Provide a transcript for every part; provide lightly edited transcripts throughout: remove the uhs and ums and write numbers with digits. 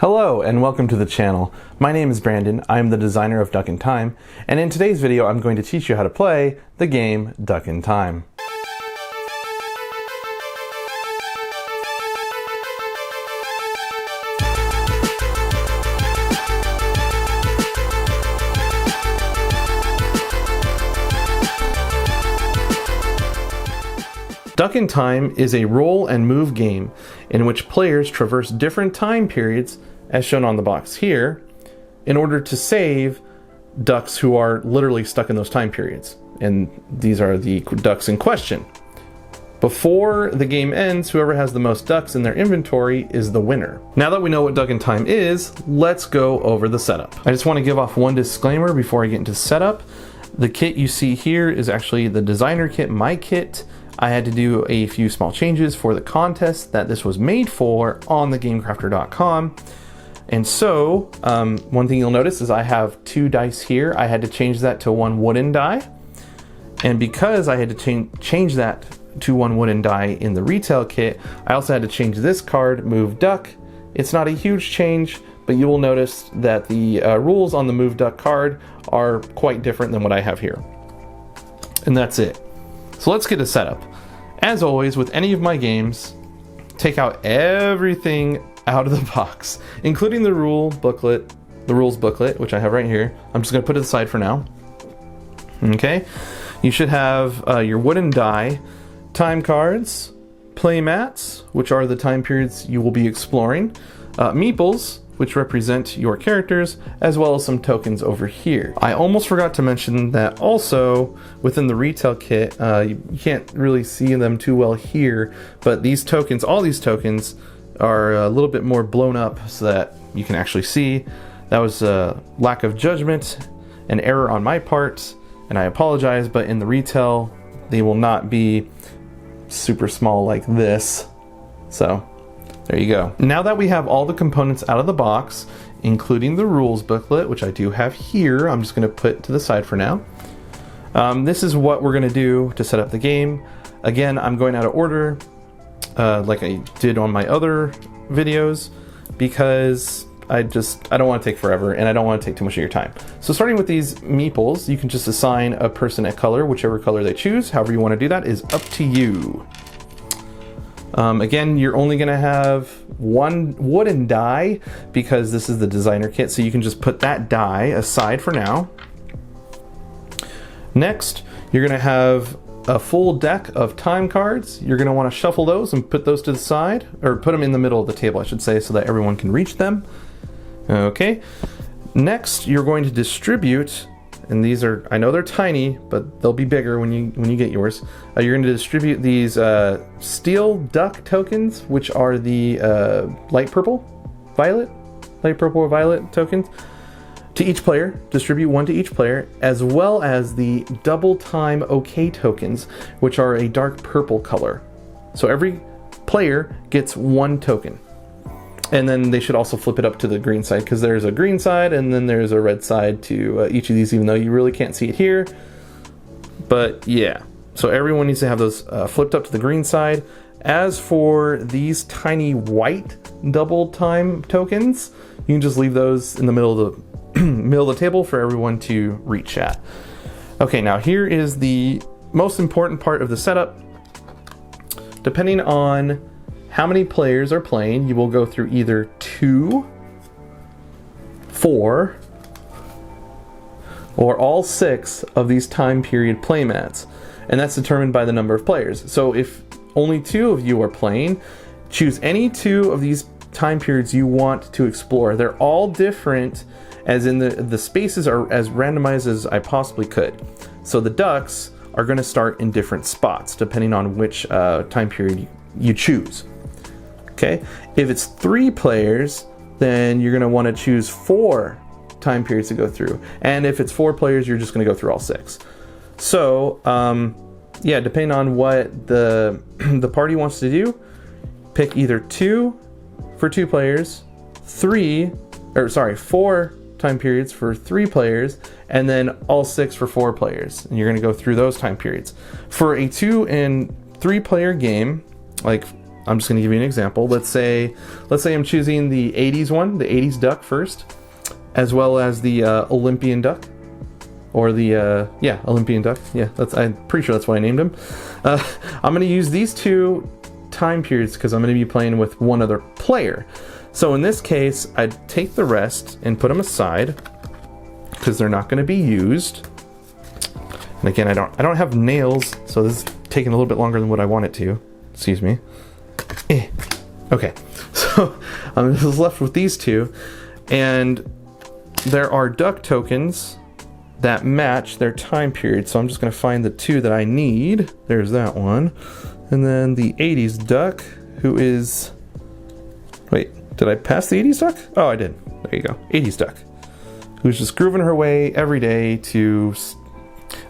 Hello and welcome to the channel. My name is Brandon, I am the designer of Duck in Time, and in today's video I'm going to teach you how to play the game Duck in Time. Duck in Time is a roll and move game in which players traverse different time periods, as shown on the box here, in order to save ducks who are literally stuck in those time periods. And these are the ducks in question. Before the game ends, whoever has the most ducks in their inventory is the winner. Now that we know what Duck in Time is, let's go over the setup. I just want to give off one disclaimer before I get into setup. The kit you see here is actually the designer kit, my kit. I had to do a few small changes for the contest that this was made for on thegamecrafter.com. And so, one thing you'll notice is I have 2 dice here. I had to change that to 1 wooden die. And because I had to change that to 1 wooden die in the retail kit, I also had to change this card, Move Duck. It's not a huge change, but you will notice that the rules on the Move Duck card are quite different than what I have here. And that's it. So let's get a setup. As always, with any of my games, take out everything out of the box, including the rules booklet, which I have right here. I'm just gonna put it aside for now. Okay, you should have your wooden die, time cards, play mats, which are the time periods you will be exploring, meeples, which represent your characters, as well as some tokens over here. I almost forgot to mention that also within the retail kit, you can't really see them too well here, but these tokens, all these tokens, are a little bit more blown up so that you can actually see. That was a lack of judgment, an error on my part, and I apologize, but in the retail, they will not be super small like this. So there you go. Now that we have all the components out of the box, including the rules booklet, which I do have here, I'm just going to put to the side for now. This is what we're going to do to set up the game. Again, I'm going out of order, like I did on my other videos, because I don't want to take forever and I don't want to take too much of your time. So starting with these meeples, you can just assign a person a color, whichever color they choose. However you want to do that is up to you. Again, you're only going to have 1 wooden die because this is the designer kit, so you can just put that die aside for now. Next, you're going to have a full deck of time cards. You're going to want to shuffle those and put those to the side, or put them in the middle of the table, I should say, so that everyone can reach them. Okay. Next, you're going to distribute, and these are, I know they're tiny, but they'll be bigger when you get yours. You're going to distribute these steel duck tokens, which are the light purple or violet tokens, to each player. Distribute 1 to each player, as well as the double time OK tokens, which are a dark purple color. So every player gets 1 token. And then they should also flip it up to the green side, because there's a green side and then there's a red side to each of these, even though you really can't see it here. But yeah, so everyone needs to have those flipped up to the green side. As for these tiny white double time tokens, you can just leave those in the middle of the table for everyone to reach at. Okay, now here is the most important part of the setup. Depending on how many players are playing, you will go through either 2, 4, or all 6 of these time period playmats, and that's determined by the number of players. So if only 2 of you are playing, choose any 2 of these time periods you want to explore. They're all different, as in the spaces are as randomized as I possibly could. So the ducks are going to start in different spots depending on which time period you choose. Okay, if it's 3 players, then you're going to want to choose 4 time periods to go through. And if it's 4 players, you're just going to go through all 6. So, yeah, depending on what the party wants to do, pick either 2 for 2 players, 4 time periods for 3 players, and then all 6 for 4 players. And you're going to go through those time periods. For a 2 and 3 player game, like I'm just going to give you an example. Let's say I'm choosing the 80s one, the 80s duck first, as well as the Olympian duck, or the Olympian duck. Yeah, I'm pretty sure that's what I named him. I'm going to use these two time periods because I'm going to be playing with one other player. So in this case, I'd take the rest and put them aside because they're not going to be used. And again, I don't have nails, so this is taking a little bit longer than what I want it to. Excuse me. Okay, so I'm just left with these two, and there are duck tokens that match their time period. So I'm just going to find the two that I need. There's that one, and then the 80s duck, who is. Wait, did I pass the 80s duck? Oh, I did. There you go, 80s duck, who's just grooving her way every day to,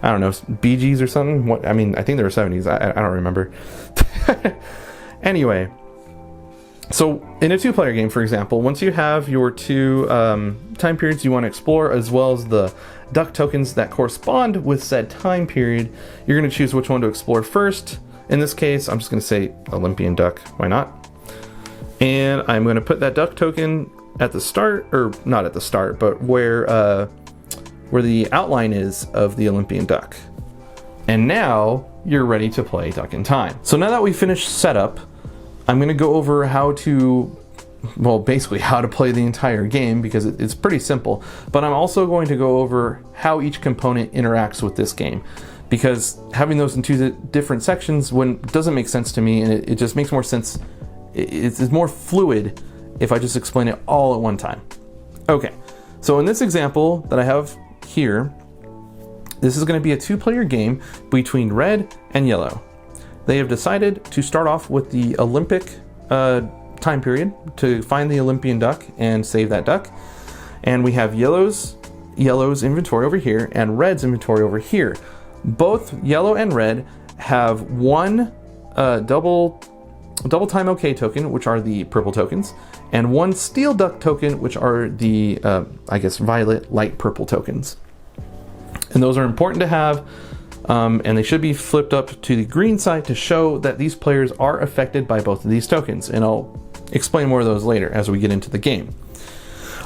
I don't know, Bee Gees or something. What, I mean, I think they were 70s. I don't remember. Anyway, so in a two-player game, for example, once you have your two time periods you want to explore, as well as the duck tokens that correspond with said time period, you're going to choose which one to explore first. In this case, I'm just going to say Olympian duck. Why not? And I'm going to put that duck token at the start, or not at the start, but where the outline is of the Olympian duck. And now you're ready to play Duck in Time. So now that we finished setup, I'm going to go over how to, well, basically how to play the entire game, because it's pretty simple. But I'm also going to go over how each component interacts with this game, because having those in two different sections doesn't make sense to me, and it just makes more sense. It's more fluid if I just explain it all at one time. Okay, so in this example that I have here, this is going to be a two-player game between red and yellow. They have decided to start off with the Olympic time period to find the Olympian duck and save that duck. And we have yellow's inventory over here and red's inventory over here. Both yellow and red have one double time OK token, which are the purple tokens, and one steel duck token, which are the violet light purple tokens. And those are important to have, and they should be flipped up to the green side to show that these players are affected by both of these tokens. And I'll explain more of those later as we get into the game.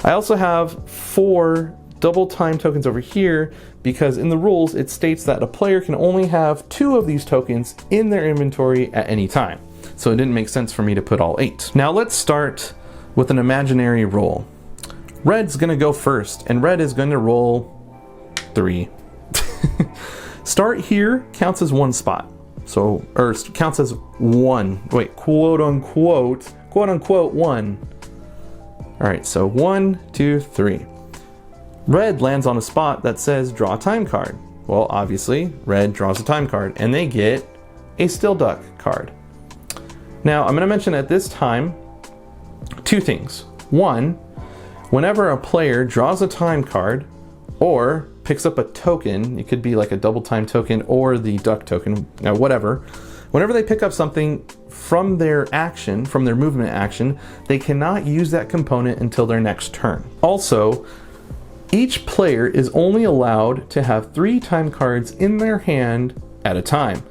I also have 4 double time tokens over here because in the rules it states that a player can only have 2 of these tokens in their inventory at any time. So it didn't make sense for me to put all 8. Now let's start with an imaginary roll. Red's going to go first, and red is going to roll 3. Start here counts as 1 spot. So, or counts as 1. Wait, quote unquote 1. Alright, so 1, 2, 3. Red lands on a spot that says draw a time card. Well, obviously, red draws a time card, and they get a still duck card. Now, I'm going to mention at this time 2 things. 1, whenever a player draws a time card or picks up a token, it could be like a double time token or the duck token, whatever. Whenever they pick up something from their action, from their movement action, they cannot use that component until their next turn. Also, each player is only allowed to have 3 time cards in their hand at a time.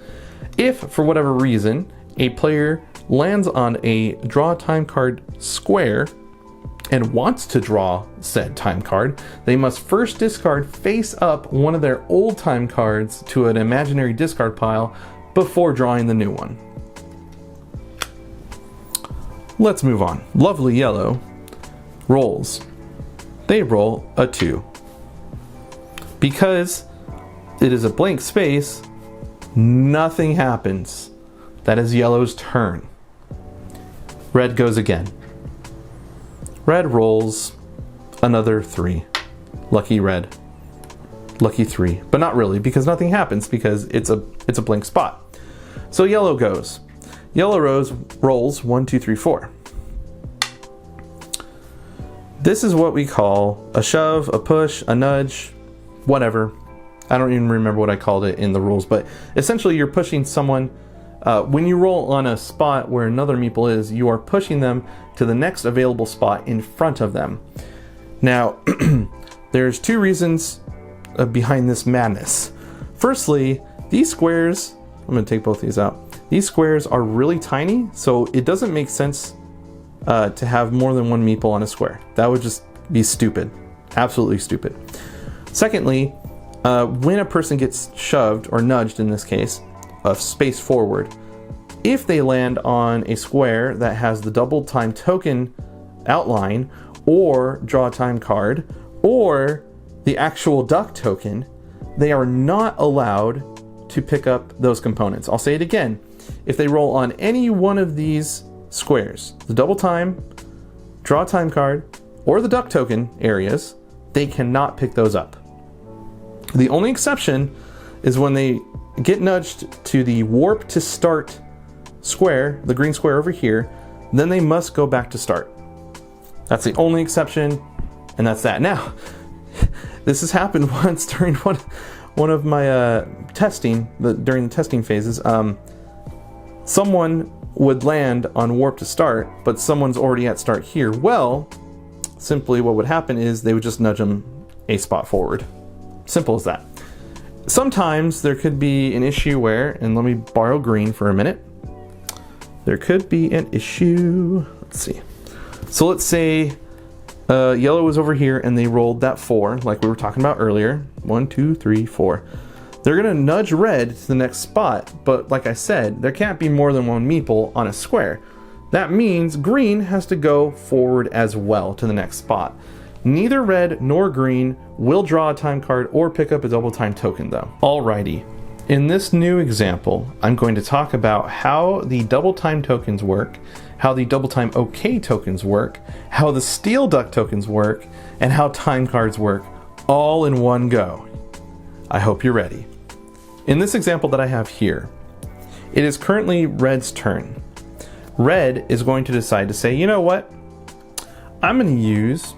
If, for whatever reason, a player lands on a draw time card square and wants to draw said time card, they must first discard face up one of their old time cards to an imaginary discard pile before drawing the new one. Let's move on. Lovely yellow rolls. They roll a 2. Because it is a blank space, nothing happens. That is yellow's turn. Red goes again. Red rolls another 3. Lucky red. Lucky 3. But not really, because nothing happens because it's a blank spot. So yellow goes. Yellow rolls 1, 2, 3, 4. This is what we call a shove, a push, a nudge, whatever. I don't even remember what I called it in the rules, but essentially you're pushing someone. When you roll on a spot where another meeple is, you are pushing them to the next available spot in front of them. Now, there's 2 reasons behind this madness. Firstly, these squares, I'm going to take both these out. These squares are really tiny, so it doesn't make sense to have more than one meeple on a square. That would just be stupid. Absolutely stupid. Secondly, when a person gets shoved, or nudged in this case, a space forward, if they land on a square that has the double time token outline, or draw a time card, or the actual duck token, they are not allowed to pick up those components. I'll say it again. If they roll on any one of these squares, the double time, draw a time card, or the duck token areas, they cannot pick those up. The only exception is when they get nudged to the warp to start square, the green square over here, then they must go back to start. That's the only exception, and that's that. Now, this has happened once during one of my testing, during the testing phases. Someone would land on warp to start, but someone's already at start here. Well, simply what would happen is they would just nudge them a spot forward. Simple as that. Sometimes there could be an issue where, and let me borrow green for a minute. There could be an issue. Let's see. So let's say yellow was over here and they rolled that 4, like we were talking about earlier. 1, 2, 3, 4. They're gonna nudge red to the next spot, but like I said, there can't be more than one meeple on a square. That means green has to go forward as well to the next spot. Neither red nor green will draw a time card or pick up a double time token though. Alrighty. In this new example, I'm going to talk about how the double time tokens work, how the double time OK tokens work, how the steel duck tokens work, and how time cards work, all in one go. I hope you're ready. In this example that I have here, it is currently red's turn. Red is going to decide to say, you know what? I'm going to use,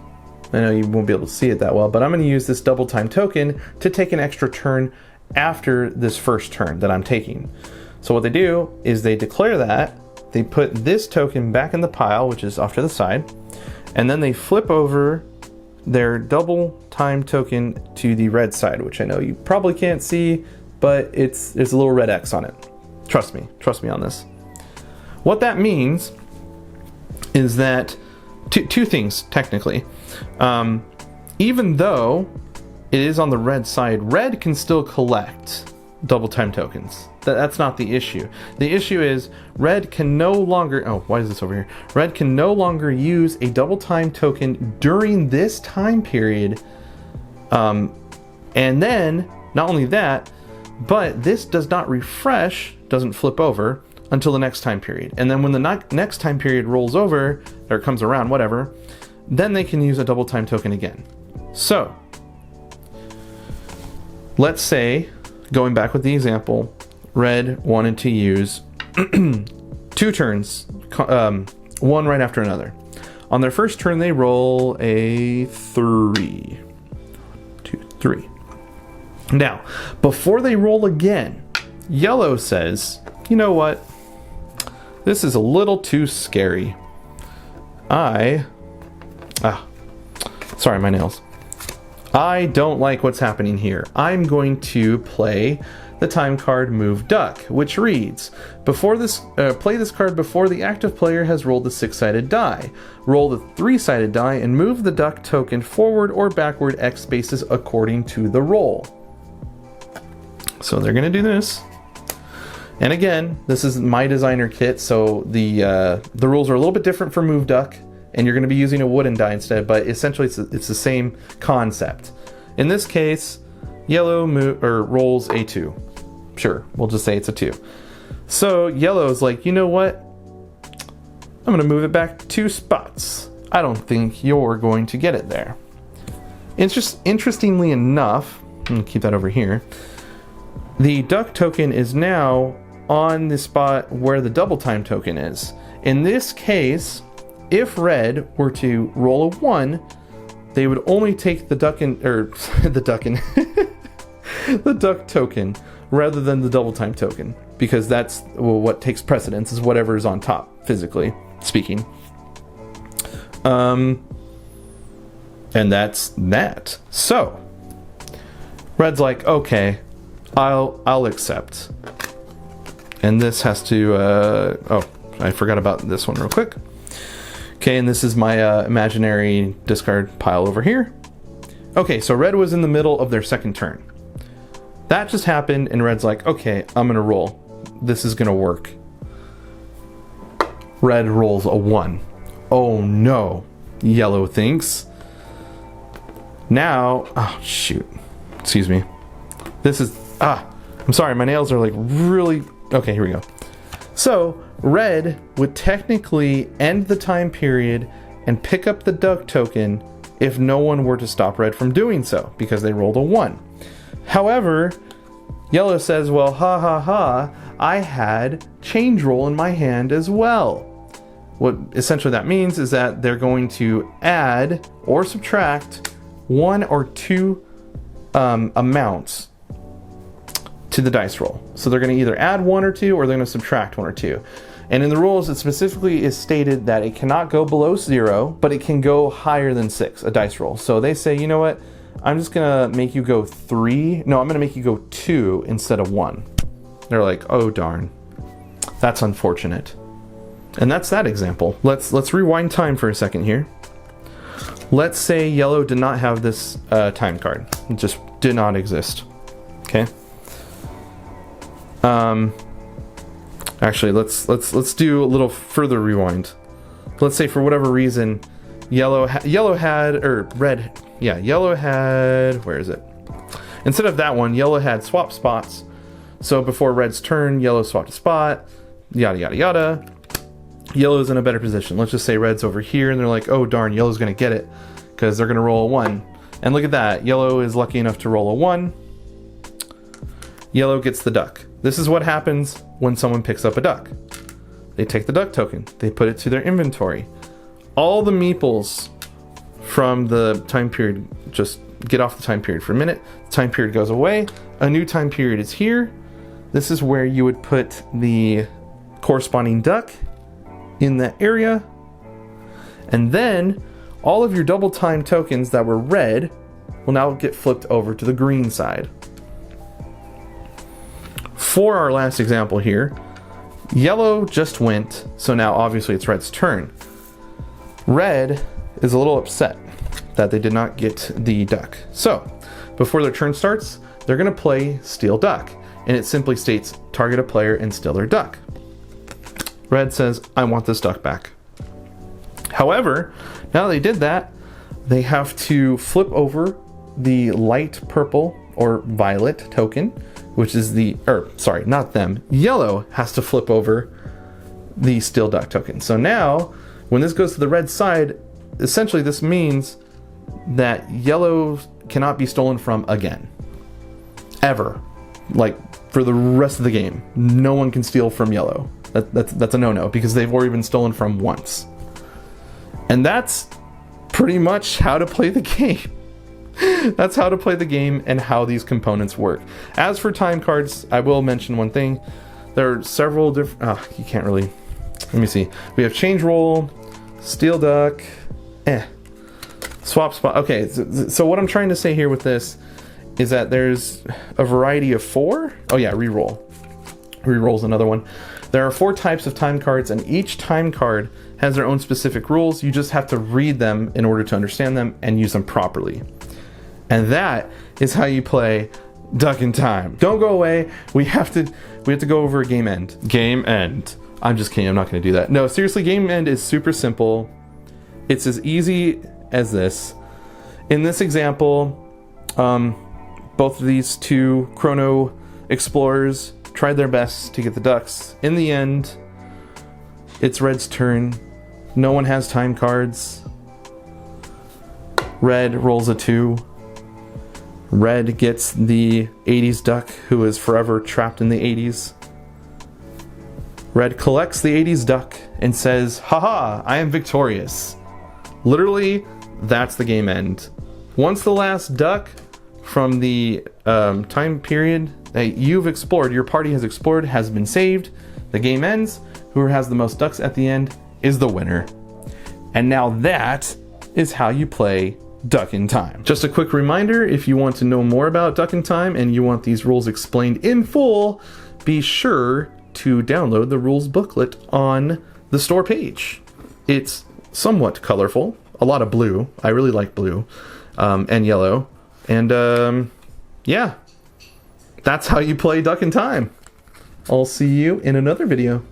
I know you won't be able to see it that well, but I'm going to use this double time token to take an extra turn after this first turn that I'm taking. So what they do is they declare that, they put this token back in the pile, which is off to the side, and then they flip over their double time token to the red side, which I know you probably can't see, but there's a little red X on it. Trust me on this. What that means is that two things technically. Even though it is on the red side, red can still collect double time tokens. That's not the issue. The issue is red can no longer, oh, why is this over here? Red can no longer use a double time token during this time period. And then, not only that, but this does not refresh, doesn't flip over until the next time period. And then when the next time period rolls over, or comes around, whatever, then they can use a double time token again. So, let's say, going back with the example, red wanted to use 2 turns, one right after another. On their first turn, they roll a 3. 2, 3. Now, before they roll again, yellow says, you know what? This is a little too scary. Sorry, my nails. I don't like what's happening here. I'm going to play the time card Move Duck, which reads, play this card before the active player has rolled the 6-sided die. Roll the 3-sided die and move the duck token forward or backward X spaces according to the roll. So they're going to do this. And again, this is my designer kit, so the rules are a little bit different for Move Duck, and you're going to be using a wooden die instead, but essentially it's the same concept. In this case, yellow rolls a 2. Sure, we'll just say it's a 2. So yellow's like, you know what? I'm going to move it back 2 spots. I don't think you're going to get it there. Interestingly enough, I'm going to keep that over here. The duck token is now on the spot where the double time token is. In this case, if red were to roll a 1, they would only take the the duck token rather than the double time token, because that's what takes precedence, is whatever is on top, physically speaking. And that's that. So red's like, okay, I'll accept. And this has to, oh, I forgot about this one real quick. Okay, and this is my imaginary discard pile over here. Okay, so red was in the middle of their second turn. That just happened, and red's like, okay, I'm gonna roll. This is gonna work. Red rolls a 1. Oh no, yellow thinks. Now, oh shoot, excuse me. This is, I'm sorry, my nails are like really, okay, here we go. So, red would technically end the time period and pick up the duck token if no one were to stop red from doing so, because they rolled a 1. However, yellow says, well, ha ha ha, I had change roll in my hand as well. What essentially that means is that they're going to add or subtract 1 or 2 amounts to the dice roll. So they're going to either add 1 or 2, or they're going to subtract 1 or 2. And in the rules, it specifically is stated that it cannot go below 0, but it can go higher than 6, a dice roll. So they say, you know what? I'm just going to make you go 3. No, I'm going to make you go 2 instead of 1. They're like, oh, darn. That's unfortunate. And that's that example. Let's rewind time for a second here. Let's say yellow did not have this time card. It just did not exist. Okay. Actually, let's do a little further rewind. Let's say for whatever reason, yellow had, or red, yeah, yellow had, where is it? Instead of that one, yellow had swap spots. So before red's turn, yellow swapped a spot, yada, yada, yada. Yellow's in a better position. Let's just say red's over here, and they're like, oh darn, yellow's gonna get it, because they're gonna roll a 1. And look at that, yellow is lucky enough to roll a 1. Yellow gets the duck. This is what happens when someone picks up a duck. They take the duck token, they put it to their inventory. All the meeples from the time period just get off the time period for a minute. The time period goes away. A new time period is here. This is where you would put the corresponding duck in that area. And then all of your double time tokens that were red will now get flipped over to the green side. For our last example here, yellow just went, so now obviously it's red's turn. Red is a little upset that they did not get the duck. So, before their turn starts, they're going to play Steal Duck, and it simply states target a player and steal their duck. Red says, I want this duck back. However, now they did that, they have to flip over the light purple or violet token, which is the, sorry, not them. Yellow has to flip over the Steal Duck token. So now, when this goes to the red side, essentially this means that yellow cannot be stolen from again. Ever. Like, for the rest of the game. No one can steal from yellow. That's a no-no, because they've already been stolen from once. And that's pretty much how to play the game. That's how to play the game and how these components work. As for time cards, I will mention one thing. There are several different, you can't really, let me see. We have Change Roll, Steal Duck, Swap Spot. Okay, so what I'm trying to say here with this is that there's a variety of 4. Oh yeah, Reroll. Reroll's another one. There are 4 types of time cards, and each time card has their own specific rules. You just have to read them in order to understand them and use them properly. And that is how you play Duck in Time. Don't go away. We have to go over Game End. Game End. I'm just kidding. I'm not going to do that. No, seriously, Game End is super simple. It's as easy as this. In this example, both of these 2 Chrono Explorers tried their best to get the ducks. In the end, it's red's turn. No one has time cards. Red rolls a 2. Red gets the 80s duck, who is forever trapped in the 80s. Red collects the 80s duck and says, haha, I am victorious. Literally, that's the game end. Once the last duck from the time period that you've explored, your party has explored, has been saved, the game ends. Whoever has the most ducks at the end is the winner. And now that is how you play Duck in Time. Just a quick reminder, if you want to know more about Duck in Time and you want these rules explained in full, be sure to download the rules booklet on the store page. It's somewhat colorful, a lot of blue. I really like blue, and yellow. And yeah, that's how you play Duck in Time. I'll see you in another video.